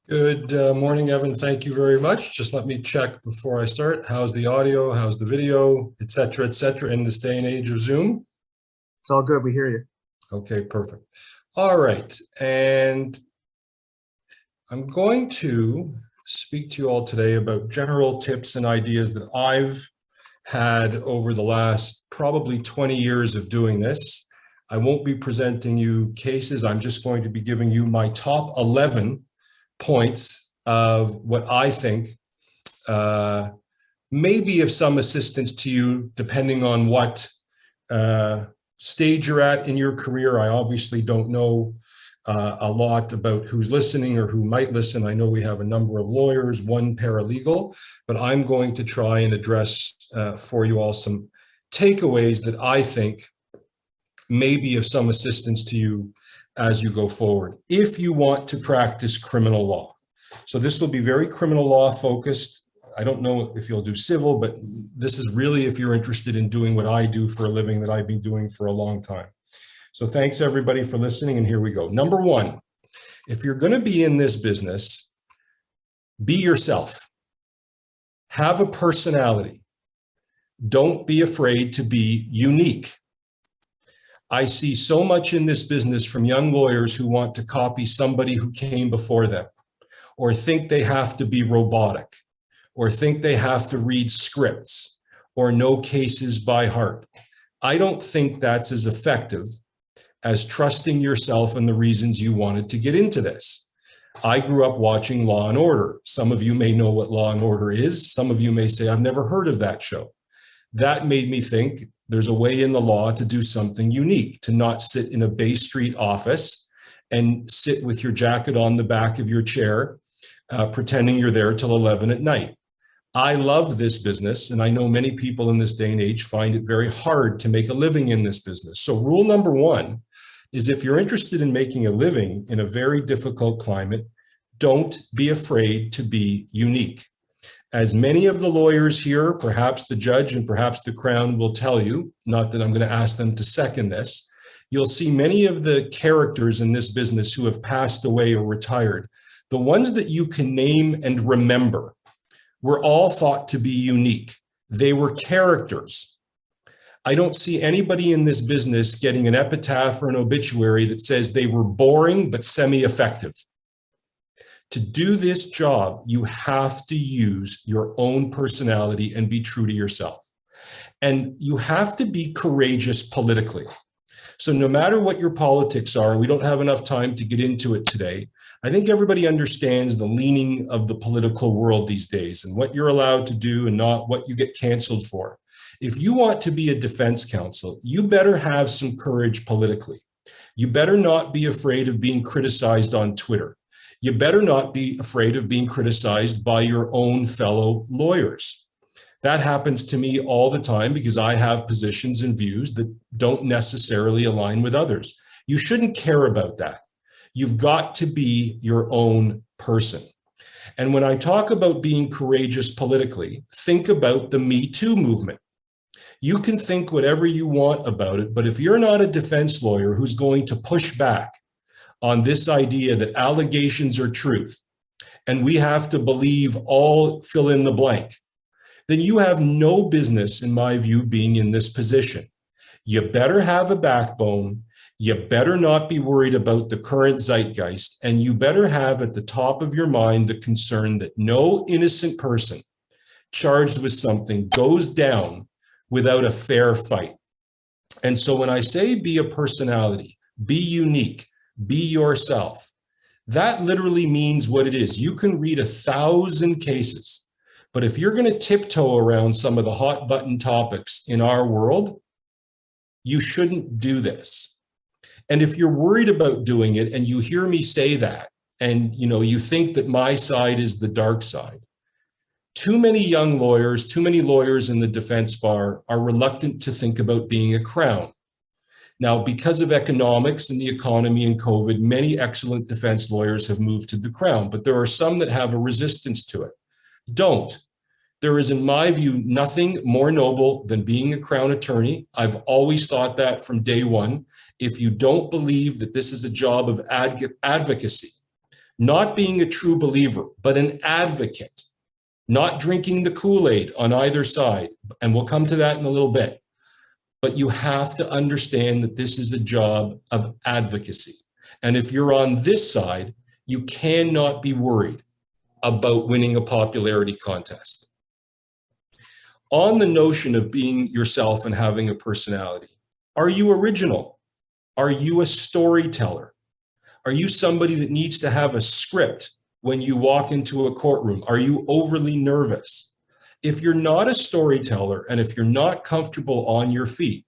Good morning, Evan. Thank you very much. Just let me check before I start. How's the audio? How's the video, et cetera, in this day and age of Zoom? It's all good. We hear you. Okay, perfect. All right. And I'm going to speak to you all today about general tips and ideas that I've had over the last probably 20 years of doing this. I won't be presenting you cases. I'm just going to be giving you my top 11 points of what I think may be of some assistance to you, depending on what stage you're at in your career. I obviously don't know a lot about who's listening or who might listen. I know we have a number of lawyers, one paralegal, but I'm going to try and address for you all some takeaways that I think may be of some assistance to you as you go forward, if you want to practice criminal law. So this will be very criminal law focused. I don't know if you'll do civil, but this is really if you're interested in doing what I do for a living that I've been doing for a long time. So thanks everybody for listening, and here we go. Number one, if you're going to be in this business, be yourself. Have a personality. Don't be afraid to be unique. I see so much in this business from young lawyers who want to copy somebody who came before them, or think they have to be robotic, or think they have to read scripts, or know cases by heart. I don't think that's as effective as trusting yourself and the reasons you wanted to get into this. I grew up watching Law and Order. Some of you may know what Law and Order is. Some of you may say, I've never heard of that show. That made me think there's a way in the law to do something unique, to not sit in a Bay Street office and sit with your jacket on the back of your chair, pretending you're there till 11 at night. I love this business, and I know many people in this day and age find it very hard to make a living in this business. So rule number one is, if you're interested in making a living in a very difficult climate, don't be afraid to be unique. As many of the lawyers here, perhaps the judge and perhaps the Crown will tell you, not that I'm going to ask them to second this, you'll see many of the characters in this business who have passed away or retired. The ones that you can name and remember were all thought to be unique. They were characters. I don't see anybody in this business getting an epitaph or an obituary that says they were boring but semi-effective. To do this job, you have to use your own personality and be true to yourself. And you have to be courageous politically. So no matter what your politics are, we don't have enough time to get into it today. I think everybody understands the leaning of the political world these days and what you're allowed to do and not what you get canceled for. If you want to be a defense counsel, you better have some courage politically. You better not be afraid of being criticized on Twitter. You better not be afraid of being criticized by your own fellow lawyers. That happens to me all the time because I have positions and views that don't necessarily align with others. You shouldn't care about that. You've got to be your own person. And when I talk about being courageous politically, think about the Me Too movement. You can think whatever you want about it, but if you're not a defense lawyer who's going to push back on this idea that allegations are truth and we have to believe all fill in the blank, then you have no business, in my view, being in this position. You better have a backbone. You better not be worried about the current zeitgeist, and you better have at the top of your mind the concern that no innocent person charged with something goes down without a fair fight. And so when I say be a personality, be unique, be yourself, that literally means what it is. You can read 1,000 cases, but if you're going to tiptoe around some of the hot button topics in our world, you shouldn't do this. And if you're worried about doing it and you hear me say that, and you think that my side is the dark side, too many young lawyers, too many lawyers in the defense bar are reluctant to think about being a crown. Now, because of economics and the economy and COVID, many excellent defense lawyers have moved to the Crown, but there are some that have a resistance to it. Don't. There is, in my view, nothing more noble than being a Crown attorney. I've always thought that from day one. If you don't believe that this is a job of advocacy, not being a true believer, but an advocate, not drinking the Kool-Aid on either side. And we'll come to that in a little bit. But you have to understand that this is a job of advocacy. And if you're on this side, you cannot be worried about winning a popularity contest. On the notion of being yourself and having a personality, are you original? Are you a storyteller? Are you somebody that needs to have a script when you walk into a courtroom? Are you overly nervous? If you're not a storyteller and if you're not comfortable on your feet,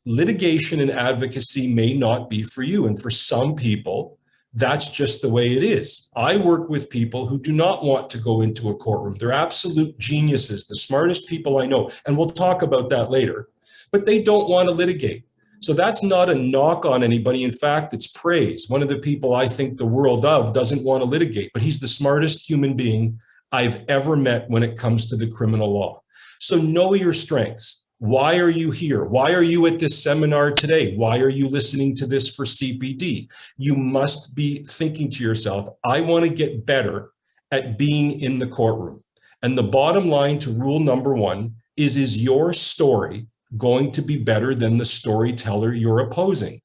litigation and advocacy may not be for you. And for some people, that's just the way it is. I work with people who do not want to go into a courtroom. They're absolute geniuses, the smartest people I know. And we'll talk about that later. But they don't want to litigate. So that's not a knock on anybody. In fact, it's praise. One of the people I think the world of doesn't want to litigate, but he's the smartest human being I've ever met when it comes to the criminal law. So know your strengths. Why are you here? Why are you at this seminar today? Why are you listening to this for CPD? You must be thinking to yourself, I want to get better at being in the courtroom. And the bottom line to rule number one is your story going to be better than the storyteller you're opposing?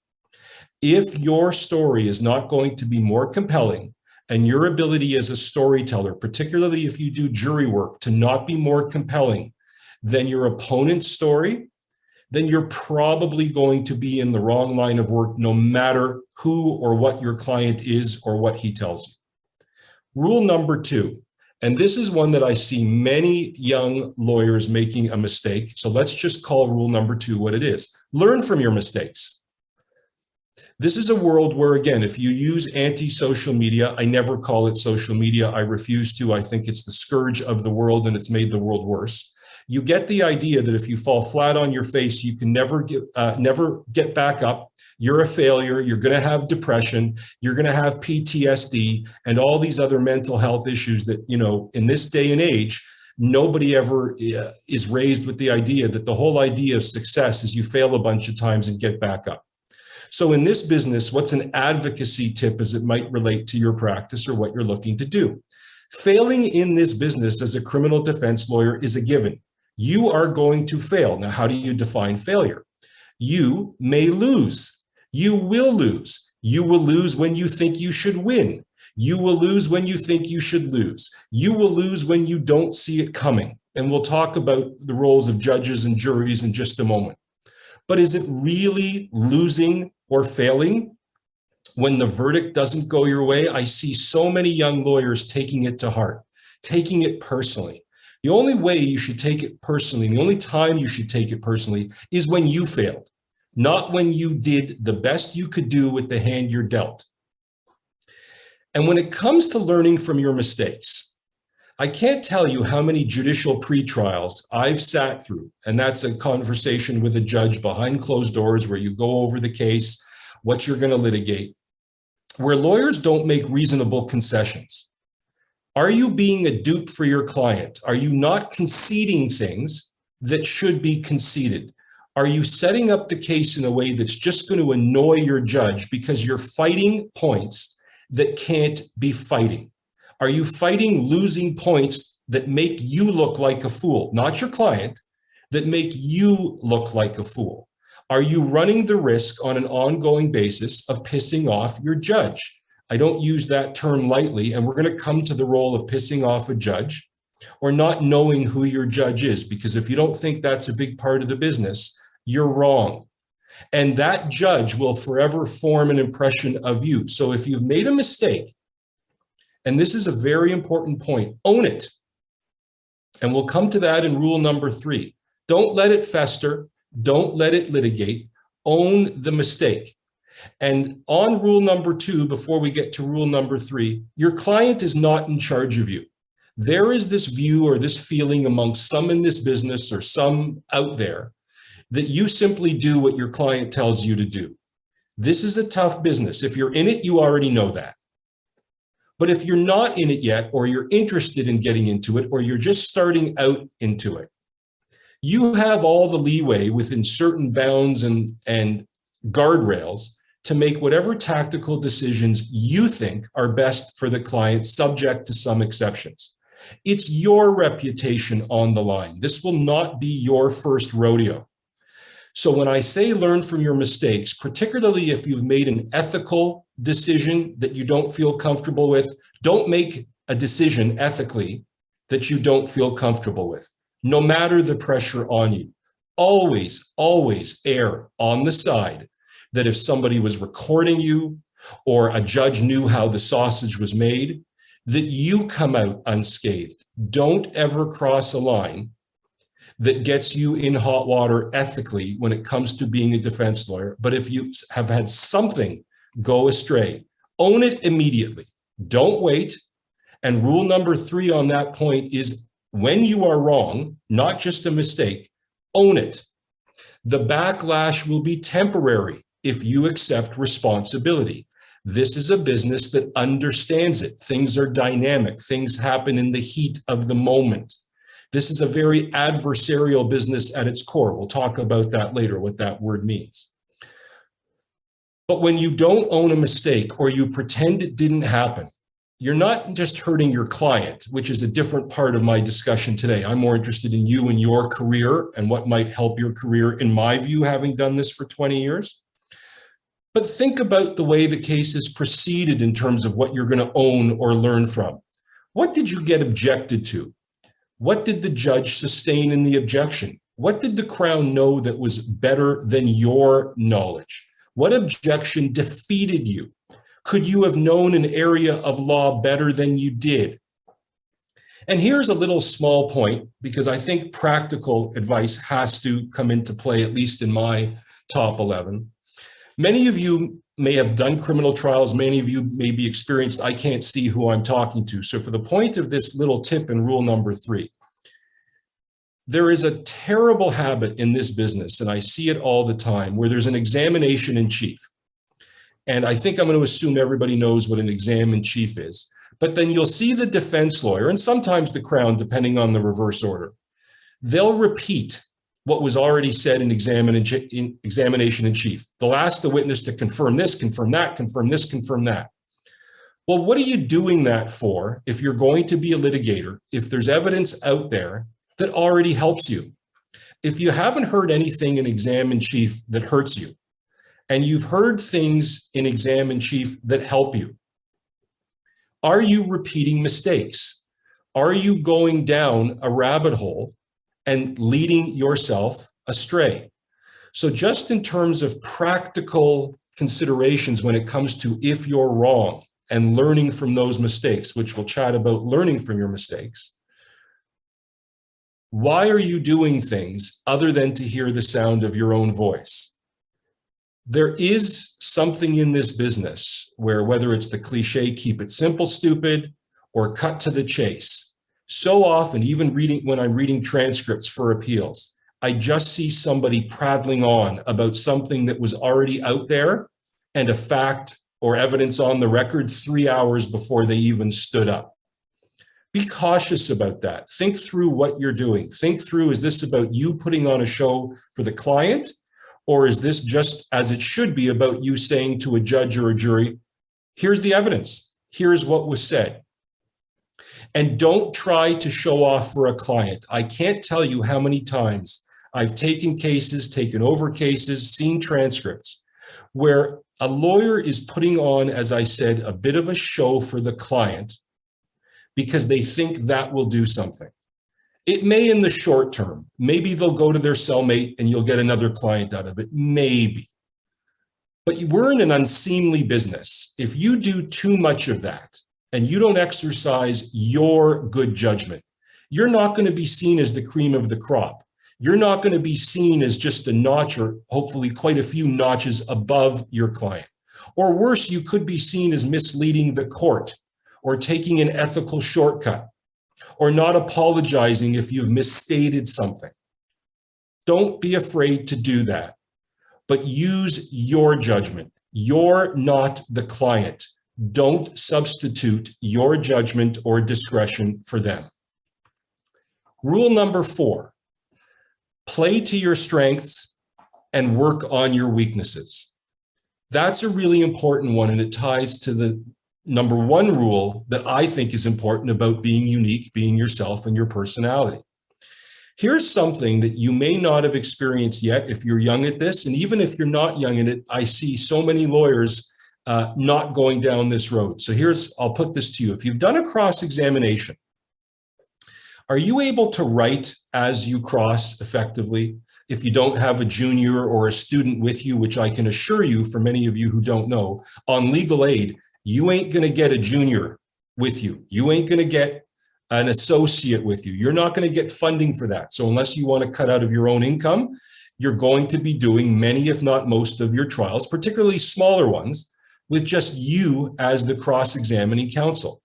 If your story is not going to be more compelling and your ability as a storyteller, particularly if you do jury work, to not be more compelling than your opponent's story, then you're probably going to be in the wrong line of work, no matter who or what your client is or what he tells you. Rule number two, and this is one that I see many young lawyers making a mistake. So let's just call rule number two what it is. Learn from your mistakes. This is a world where, again, if you use anti-social media, I never call it social media. I refuse to. I think it's the scourge of the world and it's made the world worse. You get the idea that if you fall flat on your face, you can never get back up. You're a failure. You're going to have depression. You're going to have PTSD and all these other mental health issues that, you know, in this day and age, nobody ever is raised with the idea that the whole idea of success is you fail a bunch of times and get back up. So in this business, what's an advocacy tip as it might relate to your practice or what you're looking to do? Failing in this business as a criminal defense lawyer is a given. You are going to fail. Now, how do you define failure? You may lose. You will lose. You will lose when you think you should win. You will lose when you think you should lose. You will lose when you don't see it coming. And we'll talk about the roles of judges and juries in just a moment. But is it really losing or failing when the verdict doesn't go your way? I see so many young lawyers taking it to heart, taking it personally. The only way you should take it personally, the only time you should take it personally is when you failed, not when you did the best you could do with the hand you're dealt. And when it comes to learning from your mistakes, I can't tell you how many judicial pretrials I've sat through, and that's a conversation with a judge behind closed doors where you go over the case, what you're going to litigate, where lawyers don't make reasonable concessions. Are you being a dupe for your client? Are you not conceding things that should be conceded? Are you setting up the case in a way that's just going to annoy your judge because you're fighting points that can't be fighting? Are you fighting losing points that make you look like a fool, not your client, that make you look like a fool? Are you running the risk on an ongoing basis of pissing off your judge? I don't use that term lightly, and we're going to come to the role of pissing off a judge or not knowing who your judge is, because if you don't think that's a big part of the business, you're wrong. And that judge will forever form an impression of you. So if you've made a mistake, and this is a very important point, own it. And we'll come to that in rule number 3. Don't let it fester. Don't let it litigate. Own the mistake. And on rule number 2, before we get to rule number 3, your client is not in charge of you. There is this view or this feeling amongst some in this business or some out there that you simply do what your client tells you to do. This is a tough business. If you're in it, you already know that. But if you're not in it yet, or you're interested in getting into it, or you're just starting out into it, you have all the leeway within certain bounds and guardrails to make whatever tactical decisions you think are best for the client, subject to some exceptions. It's your reputation on the line. This will not be your first rodeo. So when I say learn from your mistakes, particularly if you've made an ethical decision that you don't feel comfortable with, don't make a decision ethically that you don't feel comfortable with, no matter the pressure on you. Always, always err on the side that if somebody was recording you or a judge knew how the sausage was made, that you come out unscathed. Don't ever cross a line that gets you in hot water ethically when it comes to being a defense lawyer. But if you have had something go astray, own it immediately. Don't wait. And rule number 3 on that point is when you are wrong, not just a mistake, own it. The backlash will be temporary if you accept responsibility. This is a business that understands it. Things are dynamic. Things happen in the heat of the moment. This is a very adversarial business at its core. We'll talk about that later, what that word means. But when you don't own a mistake or you pretend it didn't happen, you're not just hurting your client, which is a different part of my discussion today. I'm more interested in you and your career and what might help your career, in my view, having done this for 20 years. But think about the way the case is proceeded in terms of what you're going to own or learn from. What did you get objected to? What did the judge sustain in the objection? What did the Crown know that was better than your knowledge? What objection defeated you? Could you have known an area of law better than you did? And here's a little small point, because I think practical advice has to come into play, at least in my top 11. Many of you may have done criminal trials. Many of you may be experienced. I can't see who I'm talking to. So for the point of this little tip in rule number 3, there is a terrible habit in this business, and I see it all the time, where there's an examination in chief. And I think I'm going to assume everybody knows what an exam in chief is. But then you'll see the defense lawyer, and sometimes the Crown, depending on the reverse order. They'll repeat what was already said in examination in chief. They'll ask the witness to confirm this, confirm that, confirm this, confirm that. Well, what are you doing that for if you're going to be a litigator, if there's evidence out there that already helps you? If you haven't heard anything in exam in chief that hurts you, and you've heard things in exam in chief that help you, are you repeating mistakes? Are you going down a rabbit hole and leading yourself astray? So just in terms of practical considerations when it comes to if you're wrong and learning from those mistakes, which we'll chat about learning from your mistakes, why are you doing things other than to hear the sound of your own voice? There is something in this business where, whether it's the cliche, keep it simple, stupid, or cut to the chase, so often, even when I'm reading transcripts for appeals, I just see somebody prattling on about something that was already out there and a fact or evidence on the record 3 hours before they even stood up. Be cautious about that. Think through what you're doing. Think through, is this about you putting on a show for the client? Or is this just, as it should be, about you saying to a judge or a jury, here's the evidence, here's what was said? And don't try to show off for a client. I can't tell you how many times I've taken cases, taken over cases, seen transcripts where a lawyer is putting on, as I said, a bit of a show for the client because they think that will do something. It may in the short term. Maybe they'll go to their cellmate and you'll get another client out of it. Maybe. But we're in an unseemly business. If you do too much of that and you don't exercise your good judgment, you're not going to be seen as the cream of the crop. You're not going to be seen as just a notch or hopefully quite a few notches above your client. Or worse, you could be seen as misleading the court or taking an ethical shortcut, or not apologizing if you've misstated something. Don't be afraid to do that, but use your judgment. You're not the client. Don't substitute your judgment or discretion for them. Rule number 4, play to your strengths and work on your weaknesses. That's a really important one, and it ties to the number one rule that I think is important about being unique, being yourself and your personality. Here's something that you may not have experienced yet if you're young at this, and even if you're not young in it, I see so many lawyers not going down this road. So I'll put this to you. If you've done a cross-examination, are you able to write as you cross effectively? If you don't have a junior or a student with you, which I can assure you, for many of you who don't know, on legal aid, you ain't going to get a junior with you. You ain't going to get an associate with you. You're not going to get funding for that. So unless you want to cut out of your own income, you're going to be doing many, if not most, of your trials, particularly smaller ones, with just you as the cross-examining counsel.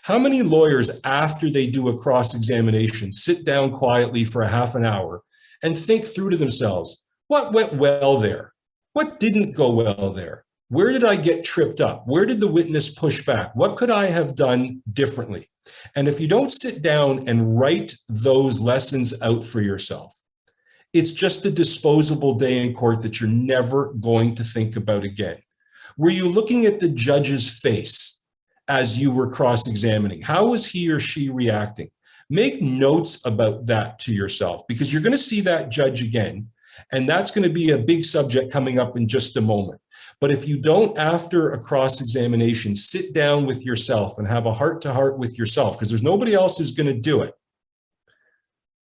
How many lawyers, after they do a cross-examination, sit down quietly for a half an hour and think through to themselves, what went well there? What didn't go well there? Where did I get tripped up? Where did the witness push back? What could I have done differently? And if you don't sit down and write those lessons out for yourself, it's just a disposable day in court that you're never going to think about again. Were you looking at the judge's face as you were cross-examining? How was he or she reacting? Make notes about that to yourself, because you're going to see that judge again, and that's going to be a big subject coming up in just a moment. But if you don't, after a cross-examination, sit down with yourself and have a heart-to-heart with yourself, because there's nobody else who's going to do it,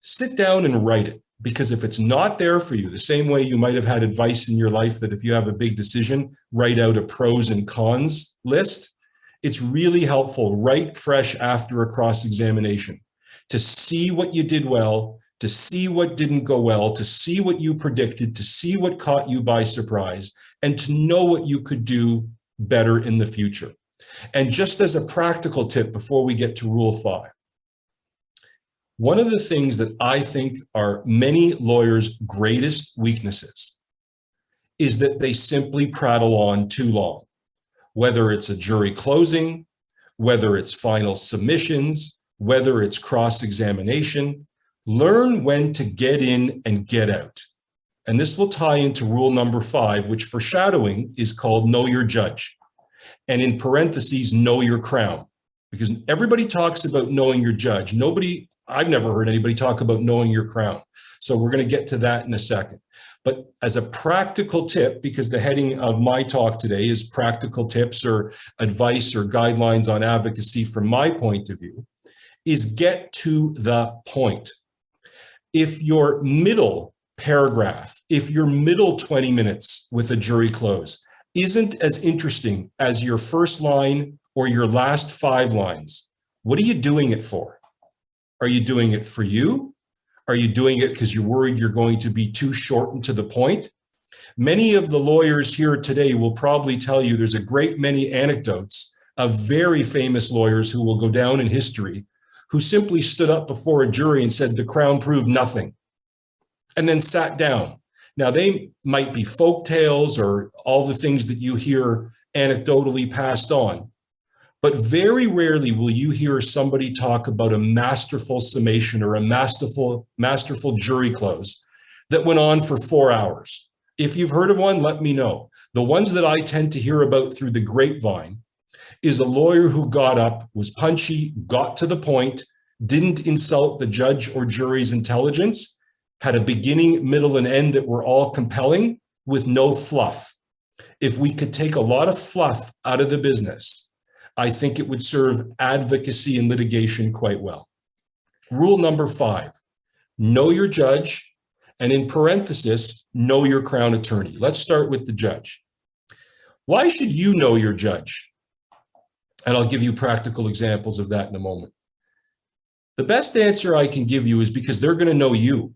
sit down and write it. Because if it's not there for you, the same way you might have had advice in your life that if you have a big decision, write out a pros and cons list, it's really helpful right fresh after a cross-examination to see what you did well, to see what didn't go well, to see what you predicted, to see what caught you by surprise, and to know what you could do better in the future. And just as a practical tip before we get to Rule 5, one of the things that I think are many lawyers' greatest weaknesses is that they simply prattle on too long. Whether it's a jury closing, whether it's final submissions, whether it's cross-examination, learn when to get in and get out. And this will tie into rule number 5, which for shadowing is called know your judge. And in parentheses, know your crown. Because everybody talks about knowing your judge. I've never heard anybody talk about knowing your crown. So we're going to get to that in a second. But as a practical tip, because the heading of my talk today is practical tips or advice or guidelines on advocacy from my point of view, is get to the point. If your middle paragraph, if your middle 20 minutes with a jury close isn't as interesting as your first line or your last 5 lines, what are you doing it for? Are you doing it for you? Are you doing it because you're worried you're going to be too short and to the point? Many of the lawyers here today will probably tell you there's a great many anecdotes of very famous lawyers who will go down in history who simply stood up before a jury and said the Crown proved nothing and then sat down. Now, they might be folk tales or all the things that you hear anecdotally passed on. But very rarely will you hear somebody talk about a masterful summation or a masterful jury close that went on for 4 hours. If you've heard of one, let me know. The ones that I tend to hear about through the grapevine is a lawyer who got up, was punchy, got to the point, didn't insult the judge or jury's intelligence, had a beginning, middle, and end that were all compelling with no fluff. If we could take a lot of fluff out of the business, I think it would serve advocacy and litigation quite well. Rule number 5, know your judge, and in parenthesis, know your Crown attorney. Let's start with the judge. Why should you know your judge? And I'll give you practical examples of that in a moment. The best answer I can give you is because they're going to know you.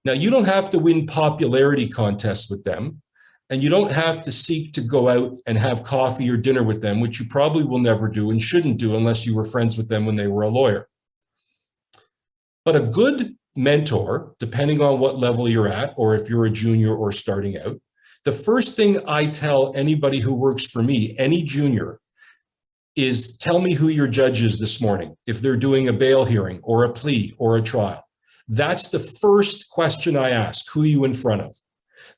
Now, you don't have to win popularity contests with them. And you don't have to seek to go out and have coffee or dinner with them, which you probably will never do and shouldn't do unless you were friends with them when they were a lawyer. But a good mentor, depending on what level you're at, or if you're a junior or starting out, the first thing I tell anybody who works for me, any junior, is tell me who your judge is this morning, if they're doing a bail hearing or a plea or a trial. That's the first question I ask, who are you in front of?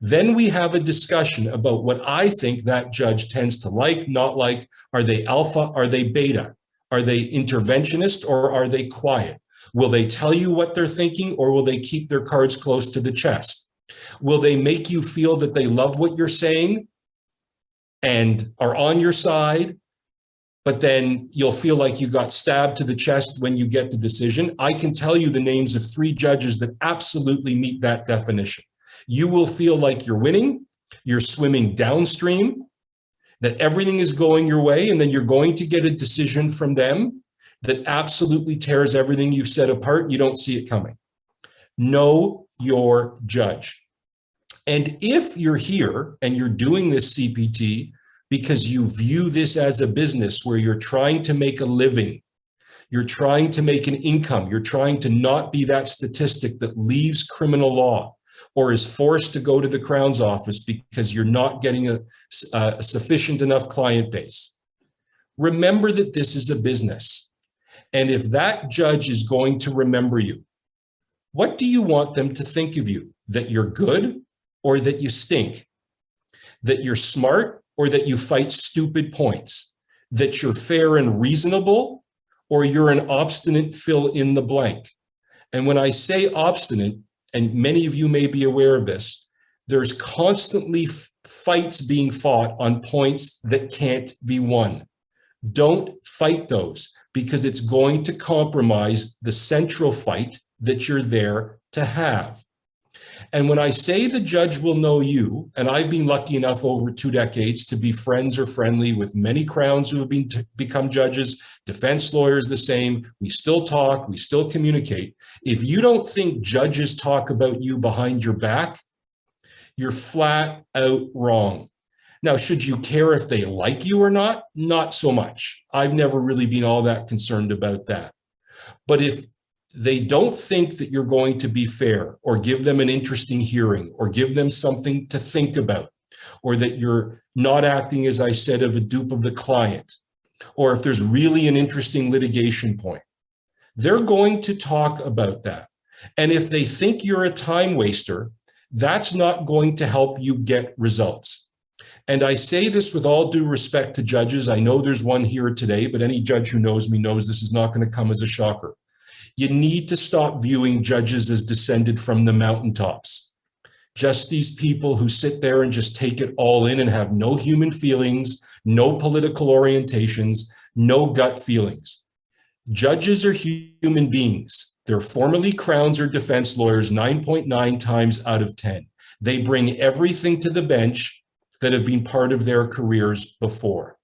Then we have a discussion about what I think that judge tends to like, not like. Are they alpha? Are they beta? Are they interventionist or are they quiet? Will they tell you what they're thinking or will they keep their cards close to the chest? Will they make you feel that they love what you're saying and are on your side, but then you'll feel like you got stabbed to the chest when you get the decision? I can tell you the names of 3 judges that absolutely meet that definition. You will feel like you're winning, you're swimming downstream, that everything is going your way, and then you're going to get a decision from them that absolutely tears everything you've said apart. You don't see it coming. Know your judge. And if you're here and you're doing this CPT because you view this as a business where you're trying to make a living, you're trying to make an income, you're trying to not be that statistic that leaves criminal law or is forced to go to the Crown's office because you're not getting a sufficient enough client base. Remember that this is a business. And if that judge is going to remember you, what do you want them to think of you? That you're good or that you stink? That you're smart or that you fight stupid points? That you're fair and reasonable or you're an obstinate fill in the blank? And when I say obstinate, and many of you may be aware of this, there's constantly fights being fought on points that can't be won. Don't fight those because it's going to compromise the central fight that you're there to have. And when I say the judge will know you, and I've been lucky enough over 2 decades to be friends or friendly with many Crowns who have become judges, defense lawyers the same, we still talk, we still communicate. If you don't think judges talk about you behind your back, you're flat out wrong. Now, should you care if they like you or not? Not so much. I've never really been all that concerned about that. But if they don't think that you're going to be fair or give them an interesting hearing or give them something to think about, or that you're not acting, as I said, of a dupe of the client, or if there's really an interesting litigation point, they're going to talk about that. And if they think you're a time waster, that's not going to help you get results. And I say this with all due respect to judges. I know there's one here today, but any judge who knows me knows this is not going to come as a shocker. You need to stop viewing judges as descended from the mountaintops. Just these people who sit there and just take it all in and have no human feelings, no political orientations, no gut feelings. Judges are human beings. They're formerly Crowns or defense lawyers 9.9 times out of 10. They bring everything to the bench that have been part of their careers before.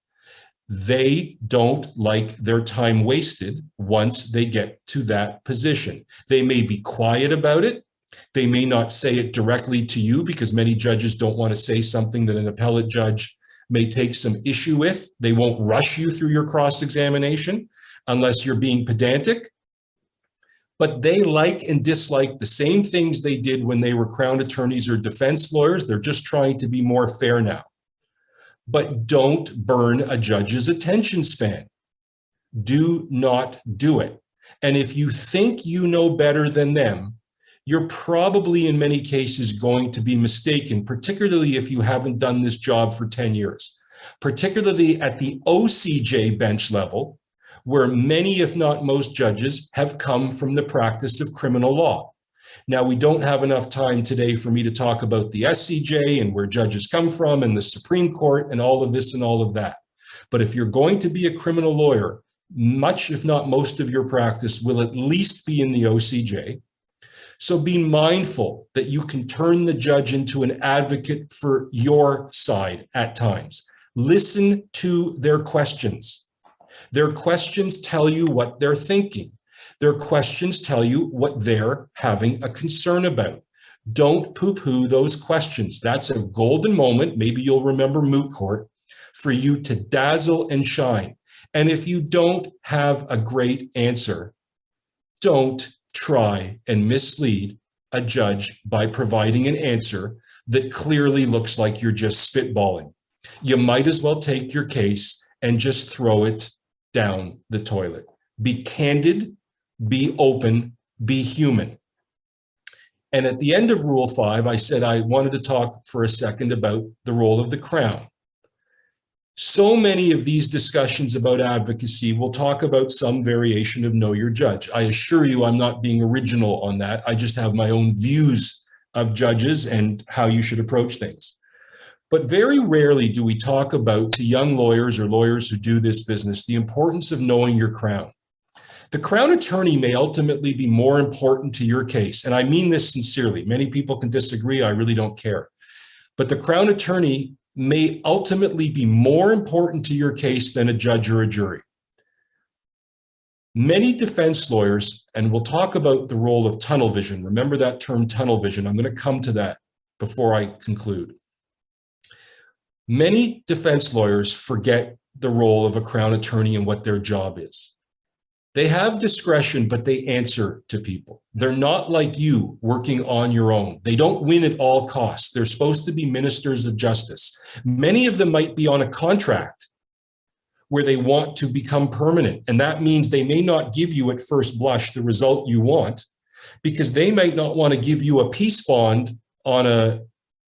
They don't like their time wasted once they get to that position. They may be quiet about it. They may not say it directly to you because many judges don't want to say something that an appellate judge may take some issue with. They won't rush you through your cross-examination unless you're being pedantic. But they like and dislike the same things they did when they were Crown attorneys or defense lawyers. They're just trying to be more fair now. But don't burn a judge's attention span. Do not do it. And if you think you know better than them, you're probably in many cases going to be mistaken, particularly if you haven't done this job for 10 years, particularly at the OCJ bench level, where many, if not most judges have come from the practice of criminal law. Now, we don't have enough time today for me to talk about the SCJ and where judges come from and the Supreme Court and all of this and all of that. But if you're going to be a criminal lawyer, much, if not most of your practice will at least be in the OCJ. So be mindful that you can turn the judge into an advocate for your side at times. Listen to their questions. Their questions tell you what they're thinking. Their questions tell you what they're having a concern about. Don't poo-poo those questions. That's a golden moment, maybe you'll remember moot court, for you to dazzle and shine. And if you don't have a great answer, don't try and mislead a judge by providing an answer that clearly looks like you're just spitballing. You might as well take your case and just throw it down the toilet. Be candid, be open, be human. And at the end of Rule 5, I said I wanted to talk for a second about the role of the Crown. So many of these discussions about advocacy will talk about some variation of know your judge. I assure you I'm not being original on that. I just have my own views of judges and how you should approach things. But very rarely do we talk about, to young lawyers or lawyers who do this business, the importance of knowing your Crown. The Crown attorney may ultimately be more important to your case, and I mean this sincerely. Many people can disagree, I really don't care. But the Crown attorney may ultimately be more important to your case than a judge or a jury. Many defense lawyers, and we'll talk about the role of tunnel vision. Remember that term, tunnel vision. I'm going to come to that before I conclude. Many defense lawyers forget the role of a Crown attorney and what their job is. They have discretion, but they answer to people. They're not like you working on your own. They don't win at all costs. They're supposed to be ministers of justice. Many of them might be on a contract where they want to become permanent. And that means they may not give you at first blush the result you want, because they might not want to give you a peace bond on a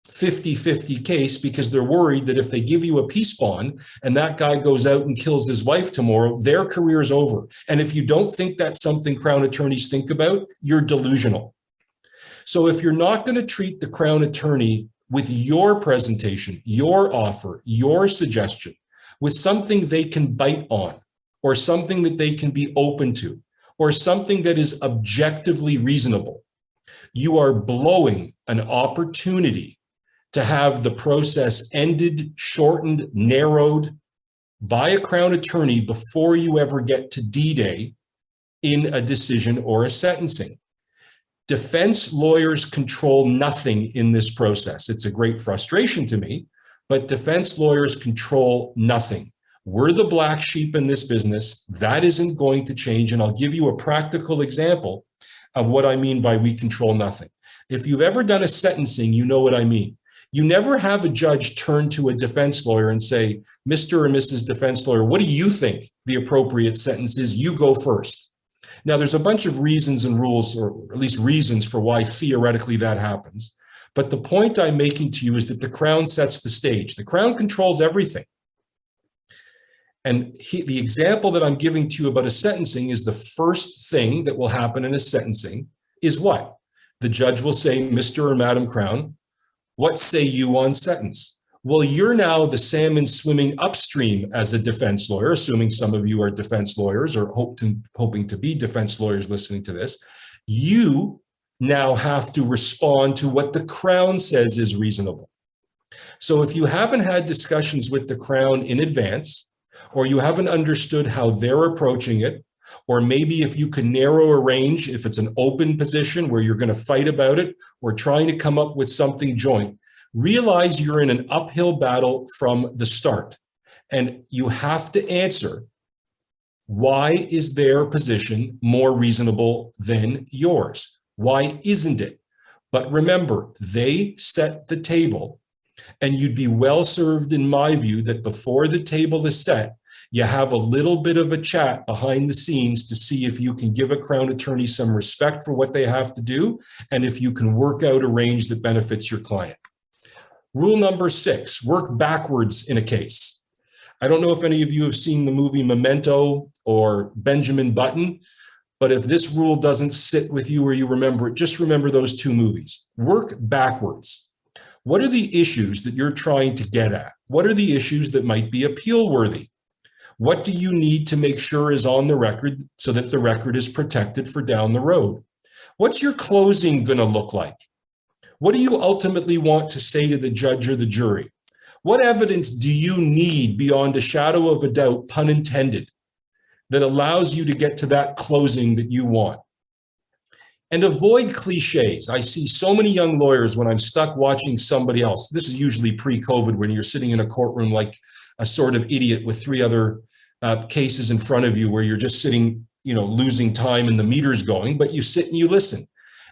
50-50 case, because they're worried that if they give you a peace bond and that guy goes out and kills his wife tomorrow, their career is over. And if you don't think that's something Crown attorneys think about, you're delusional. So if you're not going to treat the Crown attorney with your presentation, your offer, your suggestion, with something they can bite on, or something that they can be open to, or something that is objectively reasonable, you are blowing an opportunity to have the process ended, shortened, narrowed by a Crown attorney before you ever get to D-Day in a decision or a sentencing. Defense lawyers control nothing in this process. It's a great frustration to me, but defense lawyers control nothing. We're the black sheep in this business. That isn't going to change. And I'll give you a practical example of what I mean by we control nothing. If you've ever done a sentencing, you know what I mean. You never have a judge turn to a defense lawyer and say, Mr. or Mrs. Defense Lawyer, what do you think the appropriate sentence is? You go first. Now, there's a bunch of reasons and rules, or at least reasons for why theoretically that happens. But the point I'm making to you is that the Crown sets the stage. The Crown controls everything. And the example that I'm giving to you about a sentencing is the first thing that will happen in a sentencing is what? The judge will say, Mr. or Madam Crown, what say you on sentence? Well, you're now the salmon swimming upstream as a defense lawyer, assuming some of you are defense lawyers or hoping to be defense lawyers listening to this. You now have to respond to what the Crown says is reasonable. So if you haven't had discussions with the Crown in advance, or you haven't understood how they're approaching it, or maybe if you can narrow a range, if it's an open position where you're going to fight about it, or trying to come up with something joint, realize you're in an uphill battle from the start. And you have to answer, why is their position more reasonable than yours? Why isn't it? But remember, they set the table, and you'd be well served, in my view, that before the table is set, you have a little bit of a chat behind the scenes to see if you can give a Crown attorney some respect for what they have to do, and if you can work out a range that benefits your client. Rule number 6, work backwards in a case. I don't know if any of you have seen the movie Memento or Benjamin Button, but if this rule doesn't sit with you or you remember it, just remember those two movies. Work backwards. What are the issues that you're trying to get at? What are the issues that might be appeal worthy? What do you need to make sure is on the record so that the record is protected for down the road? What's your closing going to look like? What do you ultimately want to say to the judge or the jury? What evidence do you need beyond a shadow of a doubt, pun intended, that allows you to get to that closing that you want? And avoid cliches. I see so many young lawyers when I'm stuck watching somebody else. This is usually pre-COVID, when you're sitting in a courtroom like a sort of idiot with 3 other cases in front of you, where you're just sitting, losing time and the meter's going, but you sit and you listen.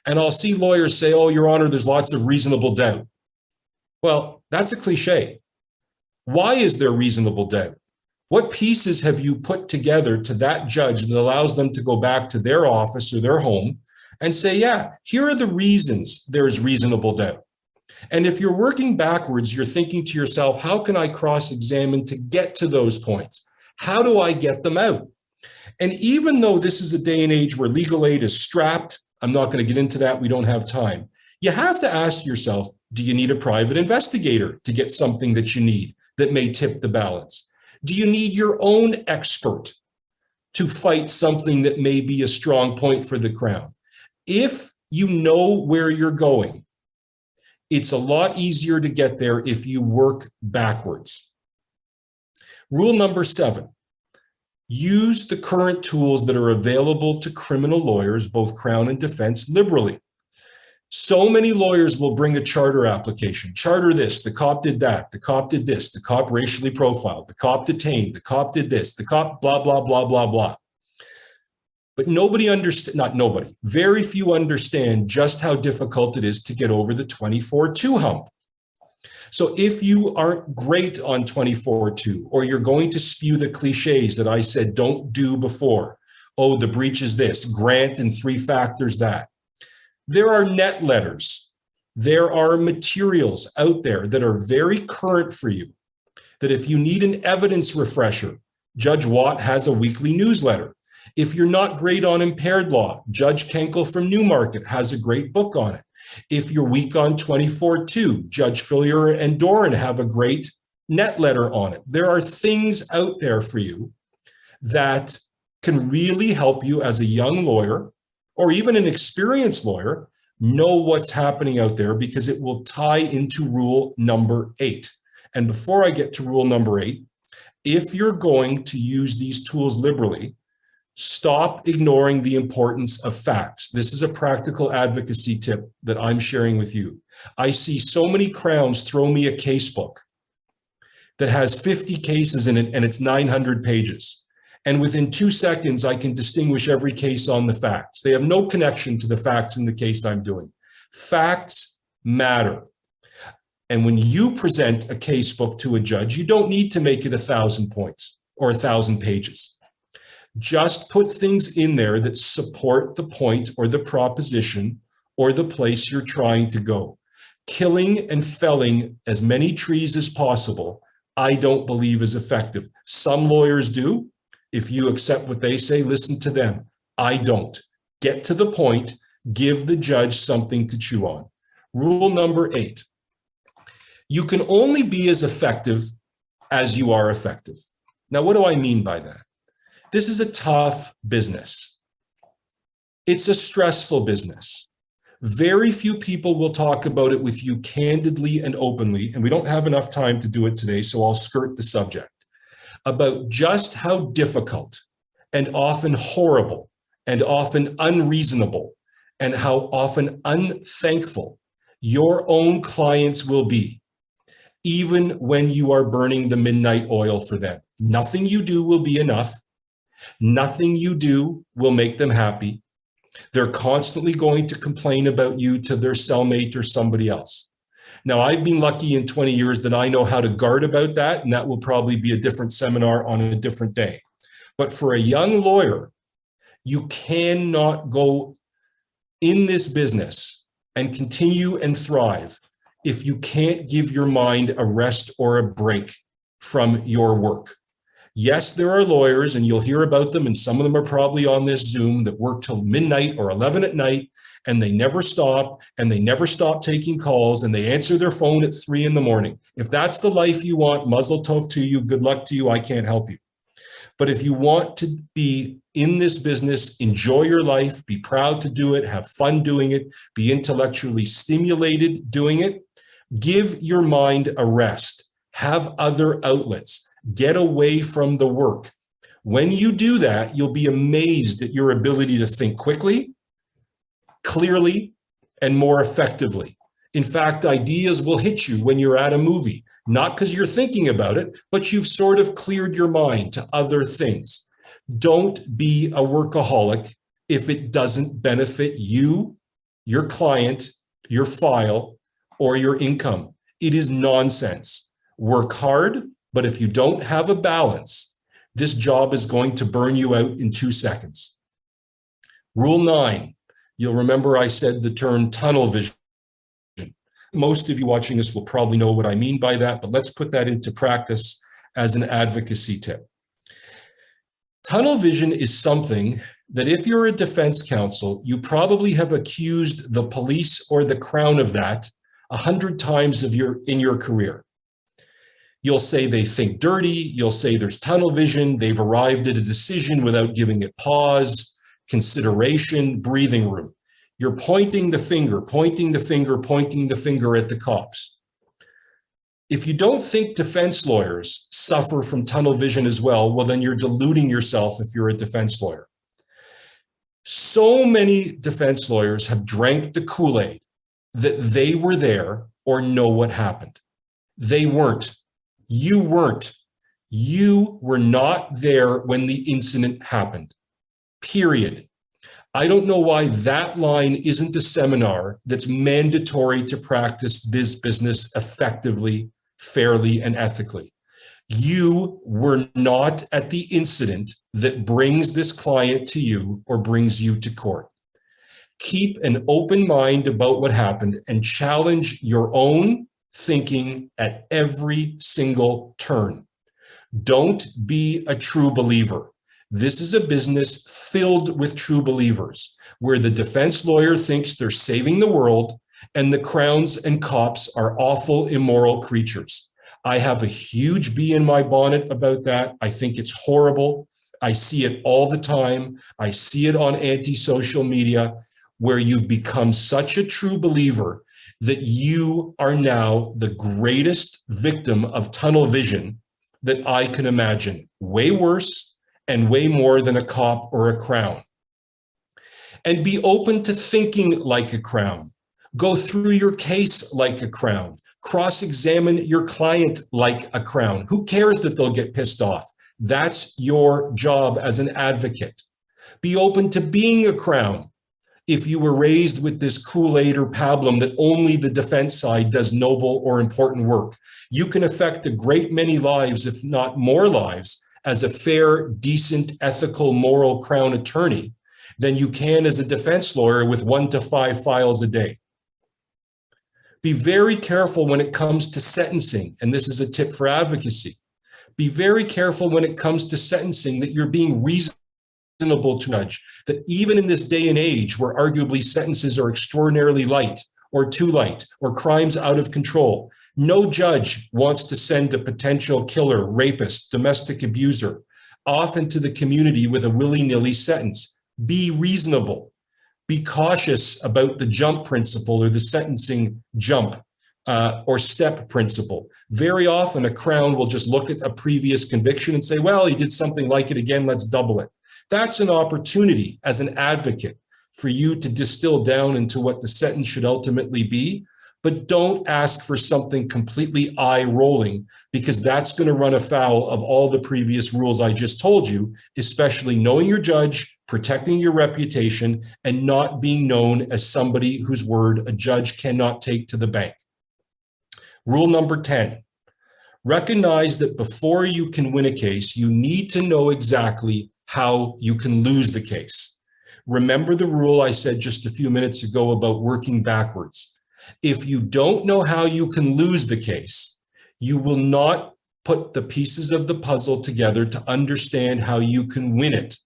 And I'll see lawyers say, oh, Your Honor, there's lots of reasonable doubt. Well, that's a cliche. Why is there reasonable doubt? What pieces have you put together to that judge that allows them to go back to their office or their home and say, yeah, here are the reasons there's reasonable doubt. And if you're working backwards, you're thinking to yourself, how can I cross-examine to get to those points? How do I get them out? And even though this is a day and age where legal aid is strapped, I'm not going to get into that, we don't have time. You have to ask yourself, do you need a private investigator to get something that you need that may tip the balance? Do you need your own expert to fight something that may be a strong point for the Crown? If you know where you're going, it's a lot easier to get there if you work backwards. Rule number 7, use the current tools that are available to criminal lawyers, both Crown and defense, liberally. So many lawyers will bring a charter application. Charter this, the cop did that, the cop did this, the cop racially profiled, the cop detained, the cop did this, the cop blah, blah, blah, blah, blah. But very few understand just how difficult it is to get over the 24-2 hump. So if you aren't great on 24-2, or you're going to spew the cliches that I said don't do before, oh, the breach is this, grant and 3 factors that. There are net letters, there are materials out there that are very current for you, that if you need an evidence refresher, Judge Watt has a weekly newsletter. If you're not great on impaired law, Judge Kenkel from Newmarket has a great book on it. If you're weak on 24-2, Judge Fillier and Doran have a great net letter on it. There are things out there for you that can really help you as a young lawyer, or even an experienced lawyer, know what's happening out there, because it will tie into rule number 8. And before I get to rule number 8, if you're going to use these tools liberally, stop ignoring the importance of facts. This is a practical advocacy tip that I'm sharing with you. I see so many Crowns throw me a casebook that has 50 cases in it and it's 900 pages. And within 2 seconds, I can distinguish every case on the facts. They have no connection to the facts in the case I'm doing. Facts matter. And when you present a casebook to a judge, you don't need to make it 1,000 points or 1,000 pages. Just put things in there that support the point or the proposition or the place you're trying to go. Killing and felling as many trees as possible, I don't believe is effective. Some lawyers do. If you accept what they say, listen to them. I don't. Get to the point, give the judge something to chew on. Rule number 8. You can only be as effective as you are effective. Now, what do I mean by that? This is a tough business. It's a stressful business. Very few people will talk about it with you candidly and openly, and we don't have enough time to do it today, so I'll skirt the subject, about just how difficult and often horrible and often unreasonable and how often unthankful your own clients will be, even when you are burning the midnight oil for them. Nothing you do will be enough. Nothing you do will make them happy. They're constantly going to complain about you to their cellmate or somebody else. Now, I've been lucky in 20 years that I know how to guard about that, and that will probably be a different seminar on a different day. But for a young lawyer, you cannot go in this business and continue and thrive if you can't give your mind a rest or a break from your work. Yes, there are lawyers, and you'll hear about them, and some of them are probably on this Zoom, that work till midnight or 11 at night, and they never stop taking calls, and they answer their phone at 3 in the morning. If that's the life you want, mazel tov to you, good luck to you, I can't help you. But if you want to be in this business, enjoy your life, be proud to do it, have fun doing it, be intellectually stimulated doing it, give your mind a rest, have other outlets. Get away from the work. When you do that, you'll be amazed at your ability to think quickly, clearly, and more effectively. In fact, ideas will hit you when you're at a movie, not because you're thinking about it, but you've sort of cleared your mind to other things. Don't be a workaholic if it doesn't benefit you, your client, your file, or your income. It is nonsense. Work hard. But if you don't have a balance, this job is going to burn you out in 2 seconds. Rule 9, You'll remember I said the term tunnel vision. Most of you watching this will probably know what I mean by that, but let's put that into practice as an advocacy tip. Tunnel vision is something that if you're a defense counsel, you probably have accused the police or the Crown of that 100 times in your career. You'll say they think dirty. You'll say there's tunnel vision. They've arrived at a decision without giving it pause, consideration, breathing room. You're pointing the finger at the cops. If you don't think defense lawyers suffer from tunnel vision as well, well, then you're deluding yourself if you're a defense lawyer. So many defense lawyers have drank the Kool-Aid that they were there or know what happened. They weren't. You weren't. You were not there when the incident happened. Period. I don't know why that line isn't a seminar that's mandatory to practice this business effectively, fairly, and ethically. You were not at the incident that brings this client to you or brings you to court. Keep an open mind about what happened and challenge your own thinking at every single turn. Don't be a true believer. This is a business filled with true believers, where the defense lawyer thinks they're saving the world and the crowns and cops are awful, immoral creatures. I have a huge bee in my bonnet about that. I think it's horrible. I see it all the time. I see it on anti-social media, where you've become such a true believer that you are now the greatest victim of tunnel vision that I can imagine. Way worse and way more than a cop or a crown. And be open to thinking like a crown. Go through your case like a crown. Cross-examine your client like a crown. Who cares that they'll get pissed off? That's your job as an advocate. Be open to being a crown. If you were raised with this Kool-Aid or pablum that only the defense side does noble or important work, you can affect a great many lives, if not more lives, as a fair, decent, ethical, moral Crown attorney than you can as a defense lawyer with 1 to 5 files a day. Be very careful when it comes to sentencing, and this is a tip for advocacy. Be very careful when it comes to sentencing that you're being reasonable to judge, that even in this day and age where arguably sentences are extraordinarily light or too light or crimes out of control, no judge wants to send a potential killer, rapist, domestic abuser off into the community with a willy-nilly sentence. Be reasonable. Be cautious about the jump principle or the sentencing jump or step principle. Very often a Crown will just look at a previous conviction and say, well, he did something like it again, let's double it. That's an opportunity as an advocate for you to distill down into what the sentence should ultimately be. But don't ask for something completely eye-rolling, because that's going to run afoul of all the previous rules I just told you, especially knowing your judge, protecting your reputation, and not being known as somebody whose word a judge cannot take to the bank. Rule number 10, recognize that before you can win a case, you need to know exactly how you can lose the case. Remember the rule I said just a few minutes ago about working backwards. If you don't know how you can lose the case, you will not put the pieces of the puzzle together to understand how you can win it.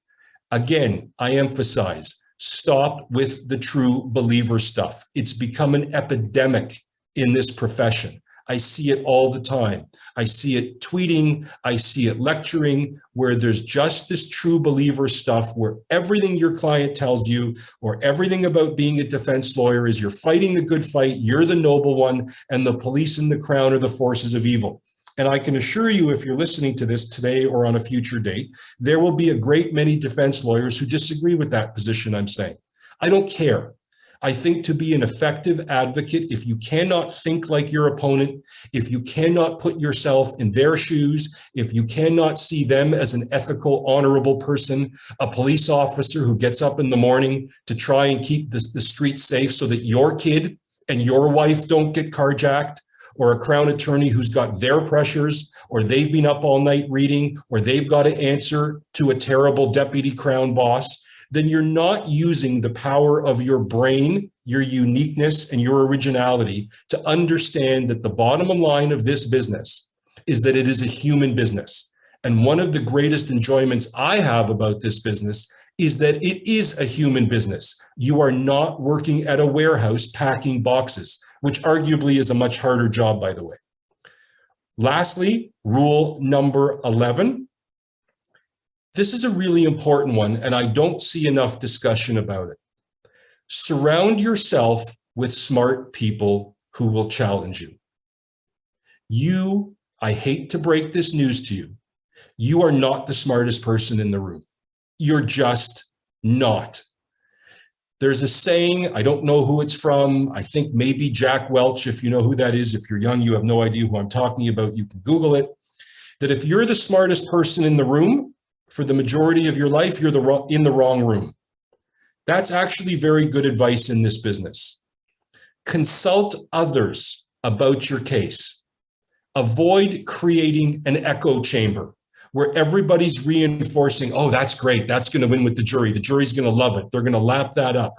Again, I emphasize, stop with the true believer stuff. It's become an epidemic in this profession. I see it all the time. I see it tweeting, I see it lecturing, where there's just this true believer stuff where everything your client tells you or everything about being a defense lawyer is you're fighting the good fight, you're the noble one, and the police and the Crown are the forces of evil. And I can assure you, if you're listening to this today or on a future date, there will be a great many defense lawyers who disagree with that position I'm saying. I don't care. I think to be an effective advocate, if you cannot think like your opponent, if you cannot put yourself in their shoes, if you cannot see them as an ethical, honorable person, a police officer who gets up in the morning to try and keep the streets safe so that your kid and your wife don't get carjacked, or a Crown attorney who's got their pressures, or they've been up all night reading, or they've got to answer to a terrible deputy Crown boss, then you're not using the power of your brain, your uniqueness, and your originality to understand that the bottom line of this business is that it is a human business. And one of the greatest enjoyments I have about this business is that it is a human business. You are not working at a warehouse packing boxes, which arguably is a much harder job, by the way. Lastly, rule number 11. This is a really important one, and I don't see enough discussion about it. Surround yourself with smart people who will challenge you. I hate to break this news to you, you are not the smartest person in the room. You're just not. There's a saying, I don't know who it's from. I think maybe Jack Welch, if you know who that is. If you're young, you have no idea who I'm talking about, you can Google it. That if you're the smartest person in the room, for the majority of your life, you're in the wrong room. That's actually very good advice in this business. Consult others about your case. Avoid creating an echo chamber where everybody's reinforcing, oh, that's great, that's going to win with the jury. The jury's going to love it. They're going to lap that up.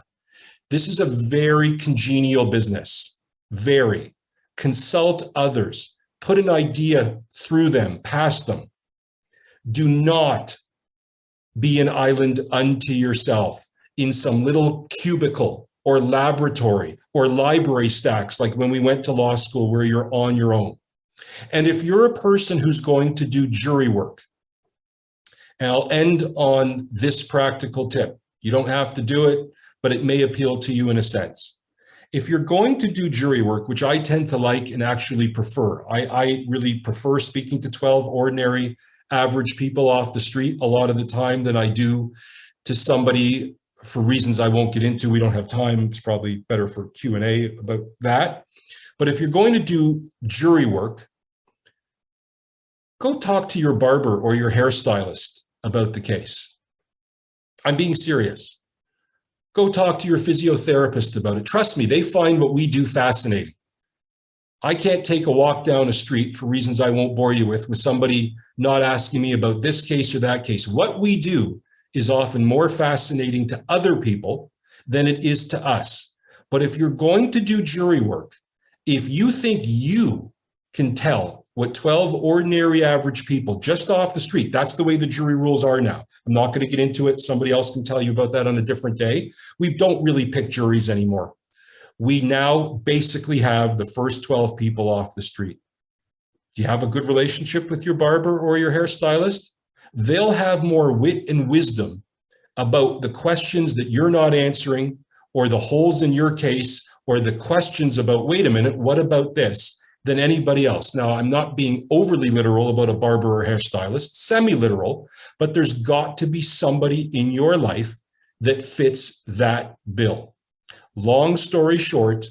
This is a very congenial business. Very. Consult others. Put an idea through them, past them. Do not be an island unto yourself in some little cubicle or laboratory or library stacks like when we went to law school where you're on your own. And if you're a person who's going to do jury work, and I'll end on this practical tip. You don't have to do it, but it may appeal to you in a sense. If you're going to do jury work, which I tend to like and actually prefer, I really prefer speaking to 12 ordinary average people off the street a lot of the time than I do to somebody for reasons I won't get into. We don't have time. It's probably better for Q&A about that. But if you're going to do jury work, go talk to your barber or your hairstylist about the case. I'm being serious. Go talk to your physiotherapist about it. Trust me, they find what we do fascinating. I can't take a walk down a street, for reasons I won't bore you with somebody not asking me about this case or that case. What we do is often more fascinating to other people than it is to us. But if you're going to do jury work, if you think you can tell what 12 ordinary average people just off the street, that's the way the jury rules are now. I'm not going to get into it. Somebody else can tell you about that on a different day. We don't really pick juries anymore. We now basically have the first 12 people off the street. Do you have a good relationship with your barber or your hairstylist? They'll have more wit and wisdom about the questions that you're not answering or the holes in your case or the questions about, wait a minute, what about this, than anybody else. Now, I'm not being overly literal about a barber or hairstylist, semi-literal, but there's got to be somebody in your life that fits that bill. Long story short,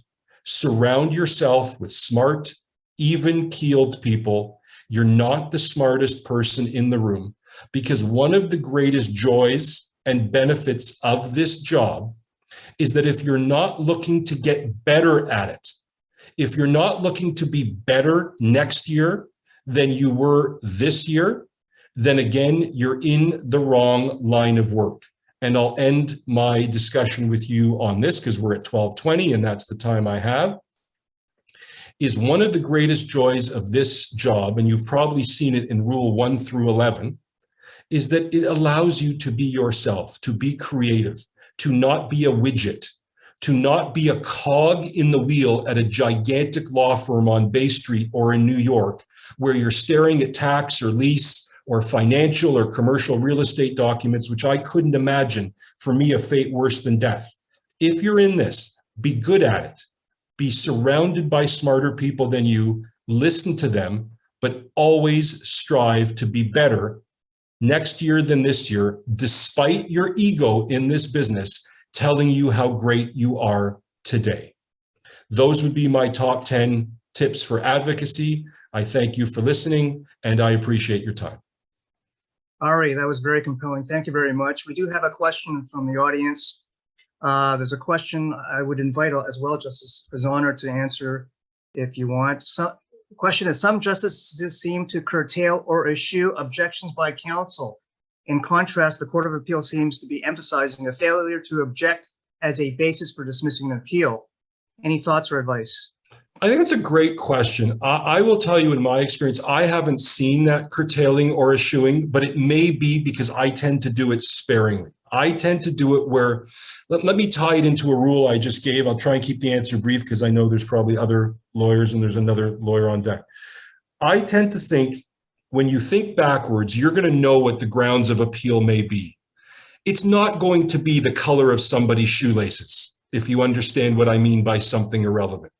surround yourself with smart, even-keeled people. You're not the smartest person in the room, because one of the greatest joys and benefits of this job is that if you're not looking to get better at it, if you're not looking to be better next year than you were this year, then again, you're in the wrong line of work. And I'll end my discussion with you on this because we're at 12:20 and that's the time I have. Is one of the greatest joys of this job, and you've probably seen it in rule 1 through 11, is that it allows you to be yourself, to be creative, to not be a widget, to not be a cog in the wheel at a gigantic law firm on Bay Street or in New York, where you're staring at tax or lease or financial or commercial real estate documents, which I couldn't imagine for me a fate worse than death. If you're in this, be good at it. Be surrounded by smarter people than you, listen to them, but always strive to be better next year than this year, despite your ego in this business telling you how great you are today. Those would be my top 10 tips for advocacy. I thank you for listening, and I appreciate your time. Ari, that was very compelling. Thank you very much. We do have a question from the audience. There's a question I would invite as well Justice Pizzonner to answer if you want. The question is, some justices seem to curtail or eschew objections by counsel In contrast, the Court of Appeal seems to be emphasizing a failure to object as a basis for dismissing an appeal. Any thoughts or advice? I think it's a great question. I will tell you, in my experience, I haven't seen that curtailing or eschewing, but it may be because I tend to do it sparingly. I tend to do it where, let me tie it into a rule I just gave. I'll try and keep the answer brief because I know there's probably other lawyers and there's another lawyer on deck. I tend to think when you think backwards, you're going to know what the grounds of appeal may be. It's not going to be the color of somebody's shoelaces, if you understand what I mean by something irrelevant.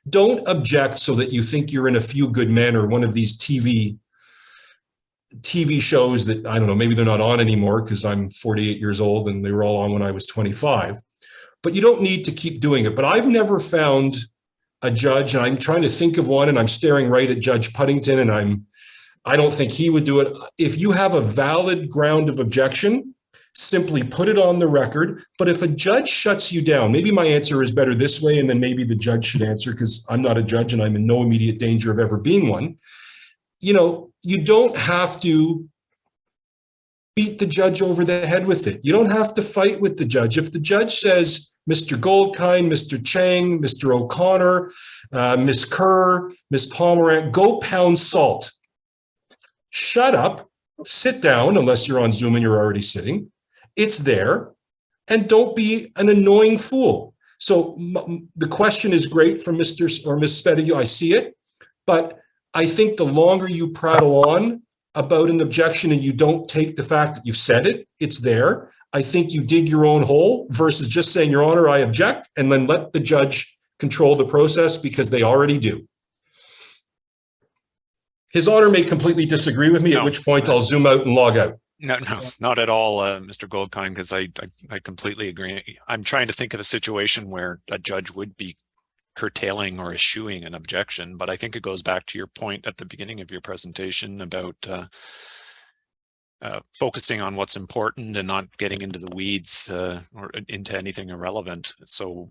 Don't object so that you think you're in A Few Good Men or one of these TV shows that, I don't know, maybe they're not on anymore because I'm 48 years old and they were all on when I was 25. But you don't need to keep doing it. But I've never found a judge, and I'm trying to think of one, and I'm staring right at Judge Puddington, and I don't think he would do it. If you have a valid ground of objection, simply put it on the record. But if a judge shuts you down, maybe my answer is better this way, and then maybe the judge should answer because I'm not a judge and I'm in no immediate danger of ever being one. You know, you don't have to beat the judge over the head with it. You don't have to fight with the judge. If the judge says, Mr. Goldkind, Mr. Chang, Mr. O'Connor, Ms. Kerr, Ms. Pomerant, go pound salt. Shut up, sit down, unless you're on Zoom and you're already sitting. It's there, and don't be an annoying fool. So the question is great from Mr. or Ms. Spedigo. I see it, but I think the longer you prattle on about an objection and you don't take the fact that you've said it, it's there. I think you dig your own hole versus just saying, Your Honor, I object, and then let the judge control the process because they already do. His Honor may completely disagree with me, at which point I'll zoom out and log out. No, not at all, Mr. Goldkind, because I completely agree. I'm trying to think of a situation where a judge would be curtailing or eschewing an objection, but I think it goes back to your point at the beginning of your presentation about focusing on what's important and not getting into the weeds or into anything irrelevant. So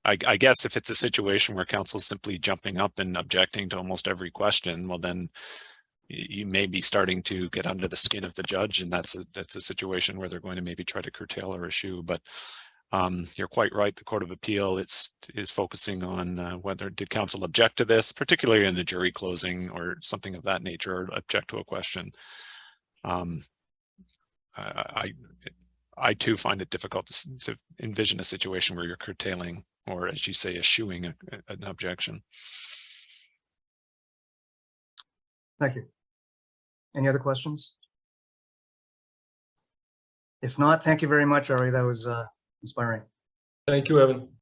I guess if it's a situation where counsel's simply jumping up and objecting to almost every question, well, then you may be starting to get under the skin of the judge, and that's a situation where they're going to maybe try to curtail or eschew. But you're quite right. The Court of Appeal is focusing on whether did counsel object to this, particularly in the jury closing or something of that nature, or object to a question. I too find it difficult to envision a situation where you're curtailing or, as you say, eschewing an objection. Thank you. Any other questions? If not, thank you very much, Ari. That was inspiring. Thank you, Evan.